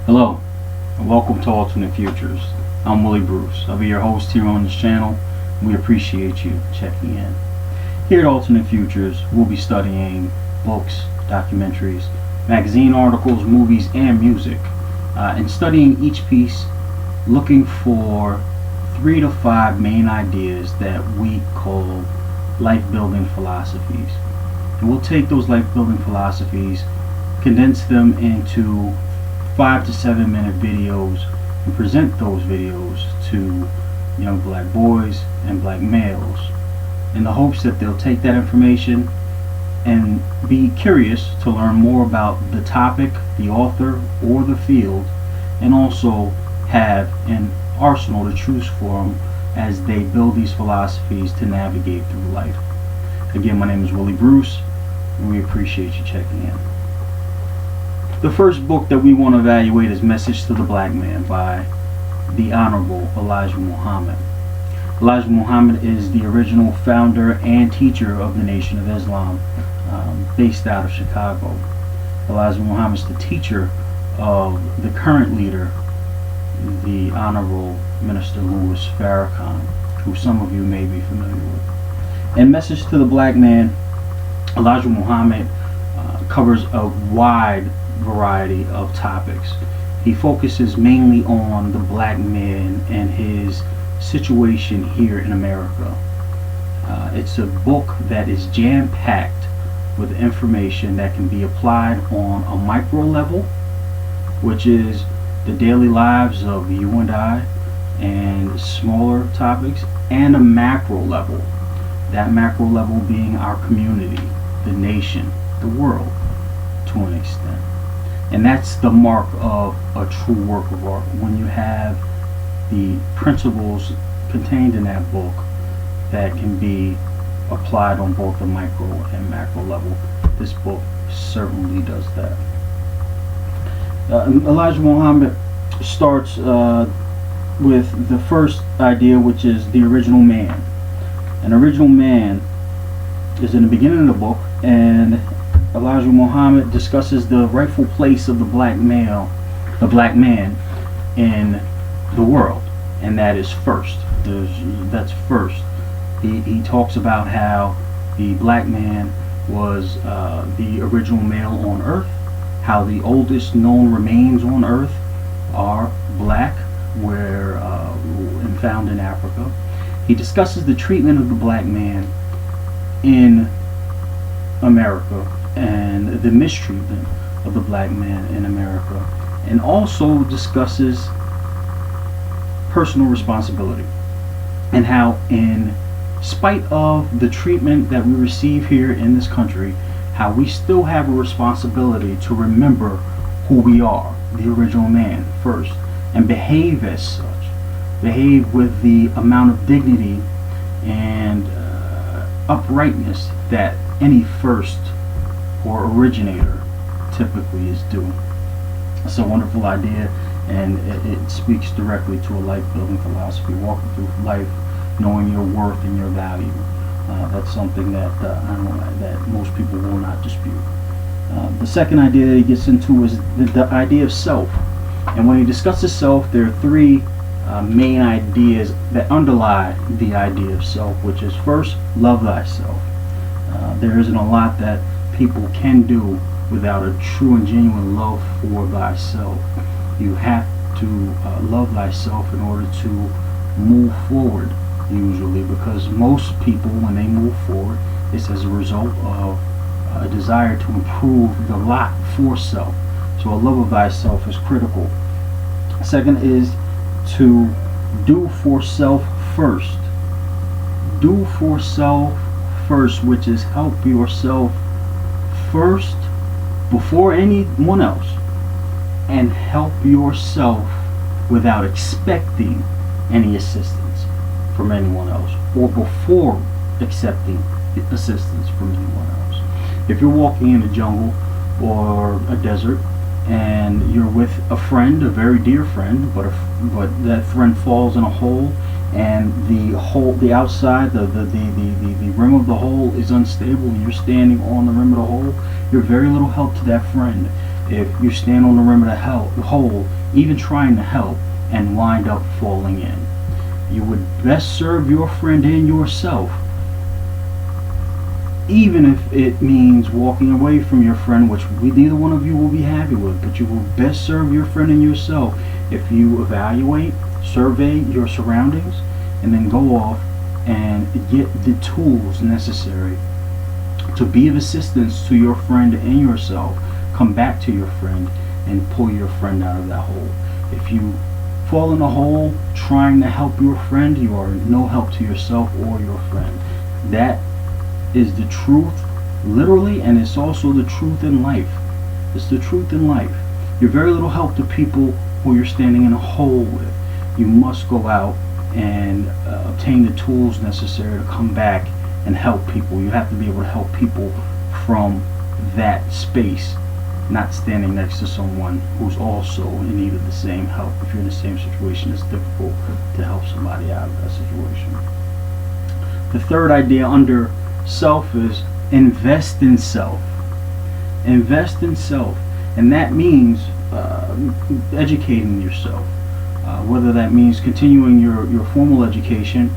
Hello, and welcome to Alternate Futures. I'm Willie Bruce. I'll be your host here on this channel. We appreciate you checking in. Here at Alternate Futures, we'll be studying books, documentaries, magazine articles, movies, and music, and studying each piece, looking for 3 to 5 main ideas that we call life-building philosophies. And we'll take those life-building philosophies, condense them into 5 to 7 minute videos, and present those videos to young black boys and black males in the hopes that they'll take that information and be curious to learn more about the topic, the author, or the field, and also have an arsenal to choose from as they build these philosophies to navigate through life. Again, my name is Willie Bruce, and we appreciate you checking in. The first book that we want to evaluate is Message to the Blackman by the Honorable Elijah Muhammad. Elijah Muhammad is the original founder and teacher of the Nation of Islam, based out of Chicago. Elijah Muhammad is the teacher of the current leader, the Honorable Minister Louis Farrakhan, who some of you may be familiar with. In Message to the Blackman, Elijah Muhammad covers a wide variety of topics. He focuses mainly on the black man and his situation here in America. It's a book that is jam-packed with information that can be applied on a micro level, which is the daily lives of you and I, and smaller topics, and a macro level. That macro level being our community, the nation, the world, to an extent. And that's the mark of a true work of art, when you have the principles contained in that book that can be applied on both the micro and macro level. This book certainly does that. Elijah Muhammad starts with the first idea, which is the original man. An original man is in the beginning of the book, and Elijah Muhammad discusses the rightful place of the black male, the black man, in the world, and that is first. That's first. He talks about how the black man was the original male on Earth, how the oldest known remains on Earth are black, and found in Africa. He discusses the treatment of the black man in America and the mistreatment of the black man in America, and also discusses personal responsibility and how, in spite of the treatment that we receive here in this country, how we still have a responsibility to remember who we are, the original man, first, and behave as such. Behave with the amount of dignity and uprightness that any first or originator typically is due. It's a wonderful idea, and it speaks directly to a life-building philosophy, walking through life knowing your worth and your value. That's something that that most people will not dispute. The second idea that he gets into is the idea of self. And when he discusses self, there are 3 main ideas that underlie the idea of self, which is first, love thyself. There isn't a lot that people can do without a true and genuine love for thyself. You have to love thyself in order to move forward, usually, because most people, when they move forward, it's as a result of a desire to improve the lot for self. So a love of thyself is critical. Second is to do for self first. Do for self first, which is help yourself first before anyone else, and help yourself without expecting any assistance from anyone else, or before accepting assistance from anyone else. If you're walking in a jungle or a desert and you're with a friend, a very dear friend, but that friend falls in a hole, and the outside, the rim of the hole is unstable, and you're standing on the rim of the hole, you're very little help to that friend. if you stand on the rim of the hole, even trying to help, and wind up falling in. You would best serve your friend and yourself, even if it means walking away from your friend, which neither one of you will be happy with. But you will best serve your friend and yourself if you evaluate, survey your surroundings, and then go off and get the tools necessary to be of assistance to your friend and yourself. Come back to your friend and pull your friend out of that hole. If you fall in a hole trying to help your friend, you are no help to yourself or your friend. That is the truth, literally, and it's also the truth in life. It's the truth in life. You're very little help to people who you're standing in a hole with. You must go out and obtain the tools necessary to come back and help people. You have to be able to help people from that space, not standing next to someone who's also in need of the same help. If you're in the same situation, it's difficult to help somebody out of that situation. The third idea under self is invest in self. Invest in self, and that means educating yourself, whether that means continuing your formal education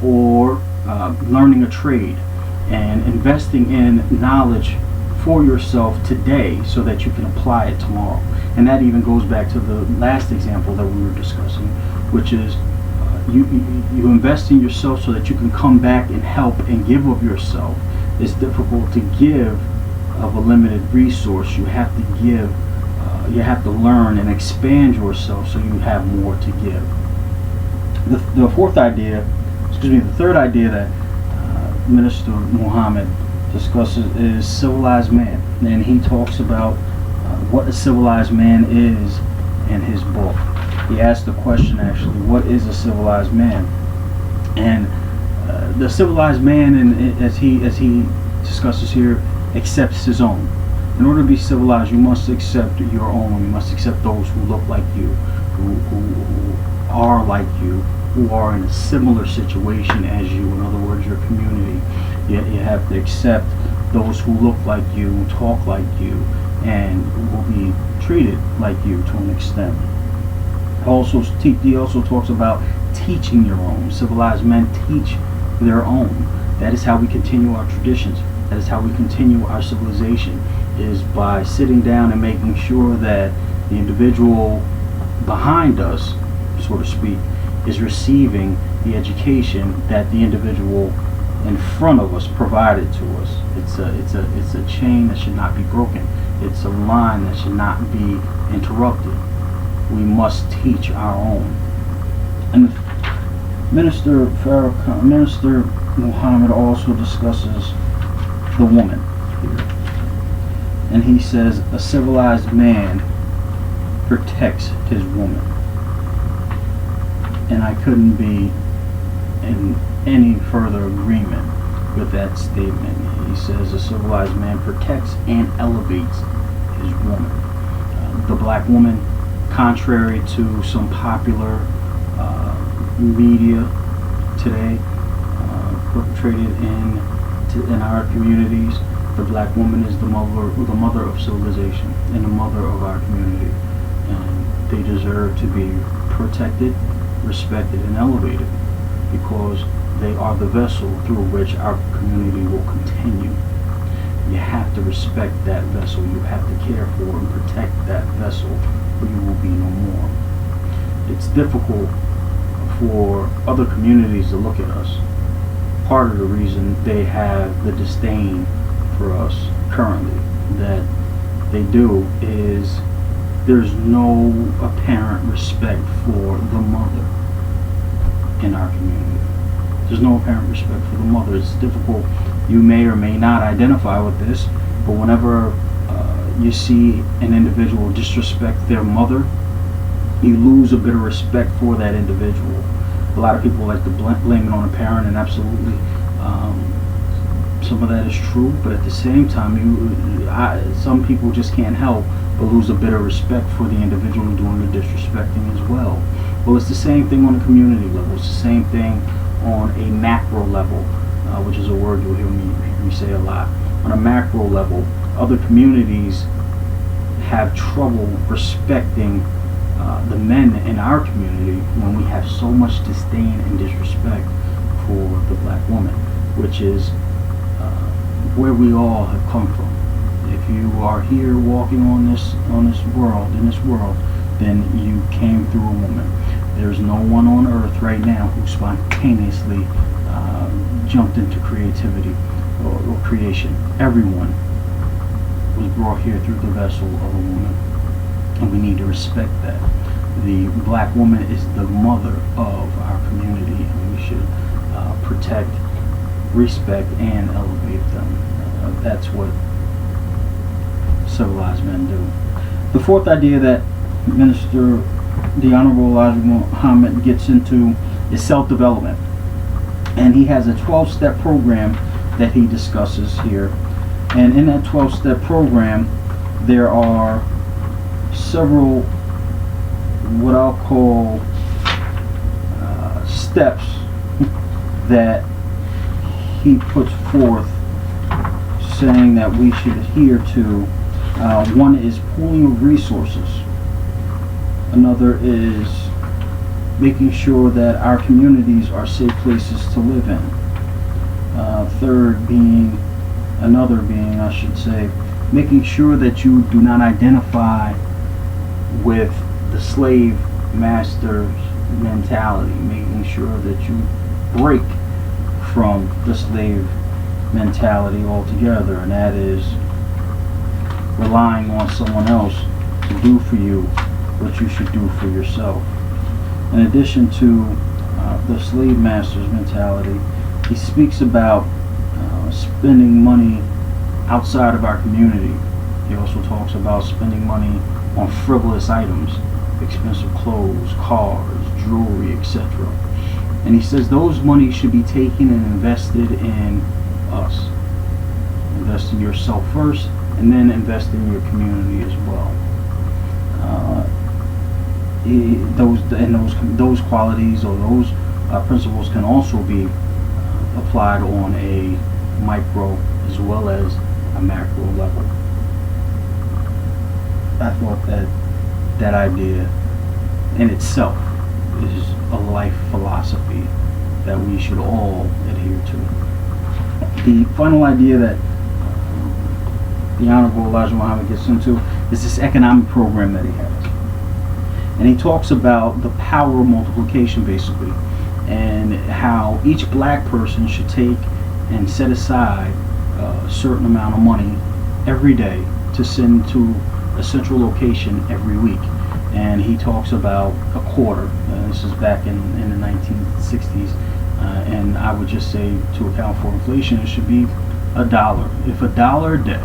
or learning a trade, and investing in knowledge for yourself today so that you can apply it tomorrow. And that even goes back to the last example that we were discussing, which is you invest in yourself so that you can come back and help and give of yourself. It's difficult to give of a limited resource. You have to give, you have to learn and expand yourself so you have more to give. The third idea that Minister Muhammad discusses is civilized man, and he talks about what a civilized man is in his book. He asked the question, actually, what is a civilized man? And the civilized man, and as he discusses here, accepts his own. In order to be civilized, you must accept your own. You must accept those who look like you, who are like you, who are in a similar situation as you. In other words, your community. You have to accept those who look like you, talk like you, and will be treated like you to an extent. He also talks about teaching your own. Civilized men teach their own. That is how we continue our traditions. That is how we continue our civilization, is by sitting down and making sure that the individual behind us, so to speak, is receiving the education that the individual in front of us provided to us. It's a chain that should not be broken. It's a line that should not be interrupted. We must teach our own. And Minister Muhammad also discusses the woman here. And he says a civilized man protects his woman. And I couldn't be in any further agreement with that statement. He says a civilized man protects and elevates his woman. The black woman, contrary to some popular media today, perpetrated in our communities, the black woman is the mother of civilization and the mother of our community, and they deserve to be protected, respected, and elevated, because they are the vessel through which our community will continue. You have to respect that vessel. You have to care for and protect that vessel, or you will be no more. It's difficult for other communities to look at us. Part of the reason they have the disdain for us currently that they do is there's no apparent respect for the mother in our community. There's no apparent respect for the mother. It's difficult. You may or may not identify with this, but whenever you see an individual disrespect their mother, you lose a bit of respect for that individual. A lot of people like to blame it on a parent, and absolutely some of that is true, but at the same time, some people just can't help but lose a bit of respect for the individual doing the disrespecting as well. Well, it's the same thing on a community level. It's the same thing on a macro level, which is a word you'll hear me say a lot. On a macro level, other communities have trouble respecting the men in our community when we have so much disdain and disrespect for the black woman, which is where we all have come from. If you are here walking in this world, then you came through a woman. There's no one on earth right now who spontaneously jumped into creativity or creation. Everyone was brought here through the vessel of a woman, and we need to respect that. The black woman is the mother of our community, and we should protect, respect, and elevate them. That's what civilized men do. The fourth idea that the Honorable Elijah Muhammad gets into is self-development, and he has a 12-step program that he discusses here. And in that 12-step program, there are several what I'll call steps that he puts forth, saying that we should adhere to. One is pooling of resources. Another is making sure that our communities are safe places to live in. Another being, I should say, making sure that you do not identify with the slave master's mentality, making sure that you break from the slave mentality altogether, and that is relying on someone else to do for you what you should do for yourself. In addition to the slave master's mentality, he speaks about spending money outside of our community. He also talks about spending money on frivolous items, expensive clothes, cars, jewelry, etc. And he says those money should be taken and invested in us. Invest in yourself first, and then invest in your community as well. Those qualities or those principles can also be applied on a micro as well as a macro level. I thought that idea in itself is a life philosophy that we should all adhere to. The final idea that the Honorable Elijah Muhammad gets into is this economic program that he has. And he talks about the power of multiplication, basically, and how each black person should take and set aside a certain amount of money every day to send to a central location every week. And he talks about a quarter. This is back in the 1960s. And I would just say, to account for inflation, it should be $1. If $1 a day,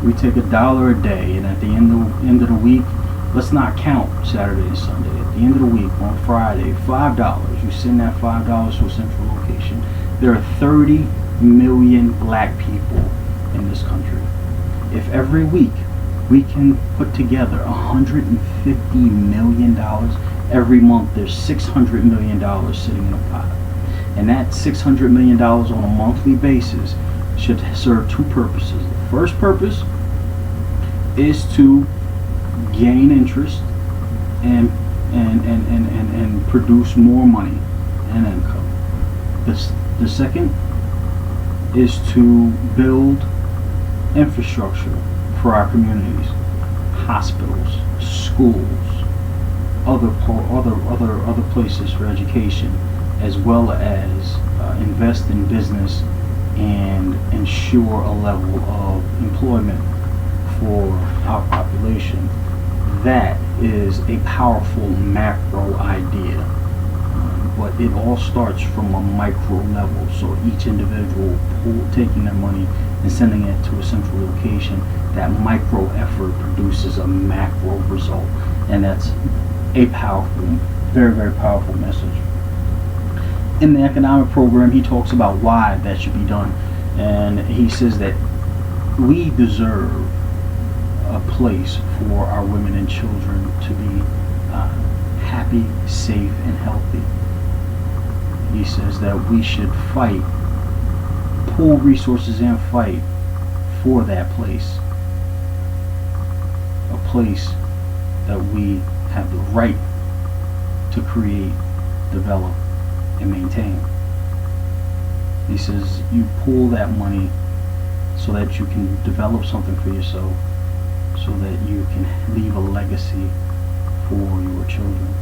we take $1 a day, and at the end of the week, let's not count Saturday and Sunday. At the end of the week, on Friday, $5. You send that $5 to a central location. There are 30 million black people in this country. If every week we can put together $150 million, every month there's $600 million sitting in a pot. And that $600 million on a monthly basis should serve two purposes. The first purpose is to gain interest and produce more money and income. The second is to build infrastructure for our communities, hospitals, schools, other places for education, as well as invest in business and ensure a level of employment for our population. That is a powerful macro idea, but it all starts from a micro level. So each individual taking their money and sending it to a central location, that micro effort produces a macro result, and that's a powerful, very, very powerful message. In the economic program, he talks about why that should be done, and he says that we deserve a place for our women and children to be happy, safe, and healthy. He says that we should fight, pool resources and fight for that place. A place that we have the right to create, develop, and maintain. He says you pull that money so that you can develop something for yourself, so that you can leave a legacy for your children.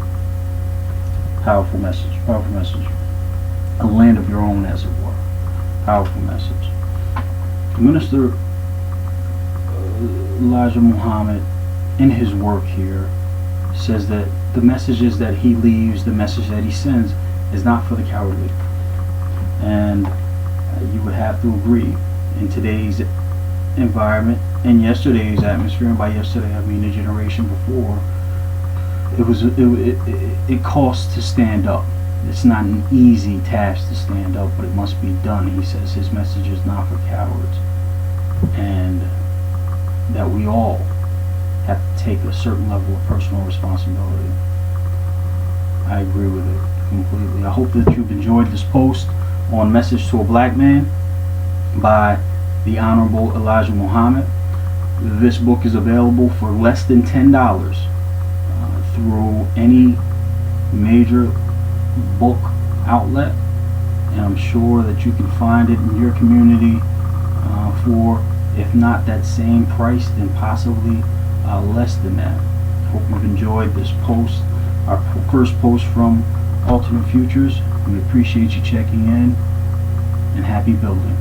Powerful message, powerful message. A land of your own, as it were. Powerful message. Minister Elijah Muhammad, in his work here, says that the messages that he leaves, the message that he sends, is not for the cowardly. And you would have to agree, in today's environment and yesterday's atmosphere, and by yesterday I mean the generation before, it costs to stand up. It's not an easy task to stand up, but it must be done. He says his message is not for cowards, and that we all have to take a certain level of personal responsibility. I agree with it completely. I hope that you've enjoyed this post on Message to a Black Man by the Honorable Elijah Muhammad. This book is available for less than $10 through any major book outlet, and I'm sure that you can find it in your community for, if not that same price, then possibly less than that. Hope you've enjoyed this post, our first post from Alternate Futures. We appreciate you checking in, and happy building.